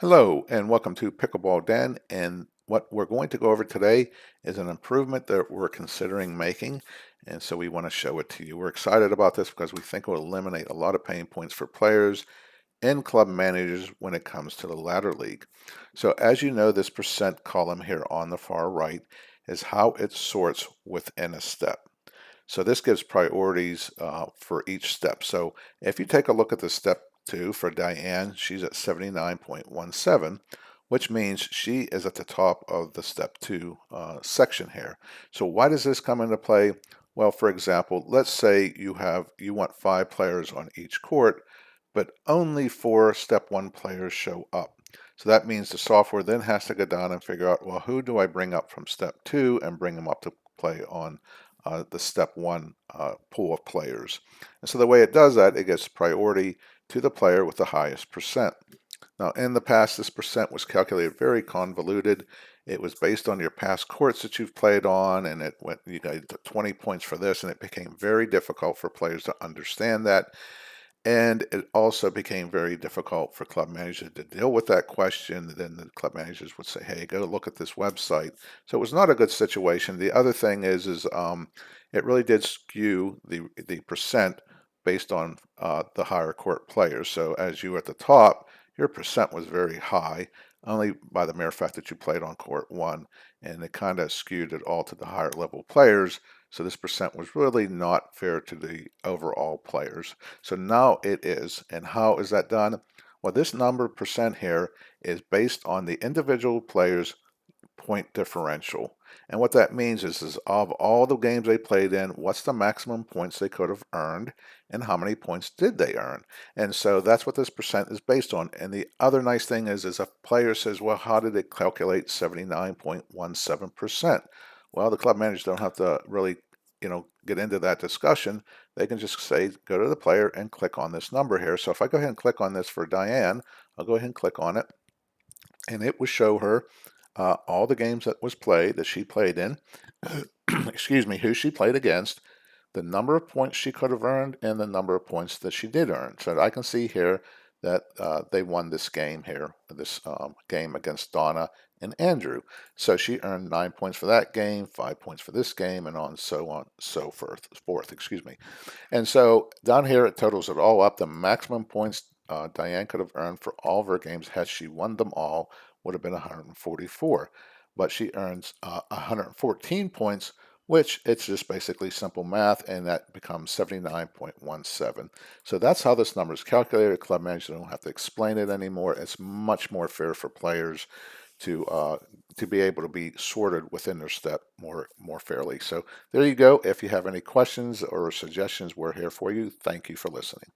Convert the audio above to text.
Hello and welcome to Pickleball Den, and what we're going to go over today is an improvement that we're considering making, and so we want to show it to you. We're excited about this because we think it will eliminate a lot of pain points for players and club managers when it comes to the ladder league. So as you know, this percent column here on the far right is how it sorts within a step. So this gives priorities for each step. So if you take a look at the step 2 for Diane, she's at 79.17, which means she is at the top of the step 2 section here. So why does this come into play? Well, for example, let's say you want 5 players on each court, but only 4 step 1 players show up. So that means the software then has to go down and figure out, well, who do I bring up from step 2 and bring them up to play on the step 1 pool of players. And so the way it does that, it gives priority to the player with the highest percent. Now, in the past, this percent was calculated very convoluted. It was based on your past courts that you've played on, and you got 20 points for this, and it became very difficult for players to understand that. And it also became very difficult for club managers to deal with that question. Then the club managers would say, hey, go look at this website. So it was not a good situation. The other thing is it really did skew the percent based on the higher court players. So as you were at the top, your percent was very high, only by the mere fact that you played on court 1. And it kind of skewed it all to the higher level players. So this percent was really not fair to the overall players. So now it is. And how is that done? Well, this number percent here is based on the individual player's point differential. And what that means is of all the games they played in, what's the maximum points they could have earned and how many points did they earn? And so that's what this percent is based on. And the other nice thing is a player says, well, how did it calculate 79.17%? Well, the club managers don't have to really get into that discussion. They can just say, go to the player and click on this number here. So if I go ahead and click on this for Diane, I'll go ahead and click on it, and it will show her all the games that she played in, excuse me, who she played against, the number of points she could have earned, and the number of points that she did earn. So I can see here that they won this game here, this game against Donna and Andrew. So she earned 9 points for that game, 5 points for this game, and so forth, excuse me. And so down here it totals it all up. The maximum points Diane could have earned for all of her games had she won them all would have been 144. But she earns 114 points, which it's just basically simple math, and that becomes 79.17. So that's how this number is calculated. Club managers don't have to explain it anymore. It's much more fair for players to be able to be sorted within their step more fairly. So there you go. If you have any questions or suggestions, we're here for you. Thank you for listening.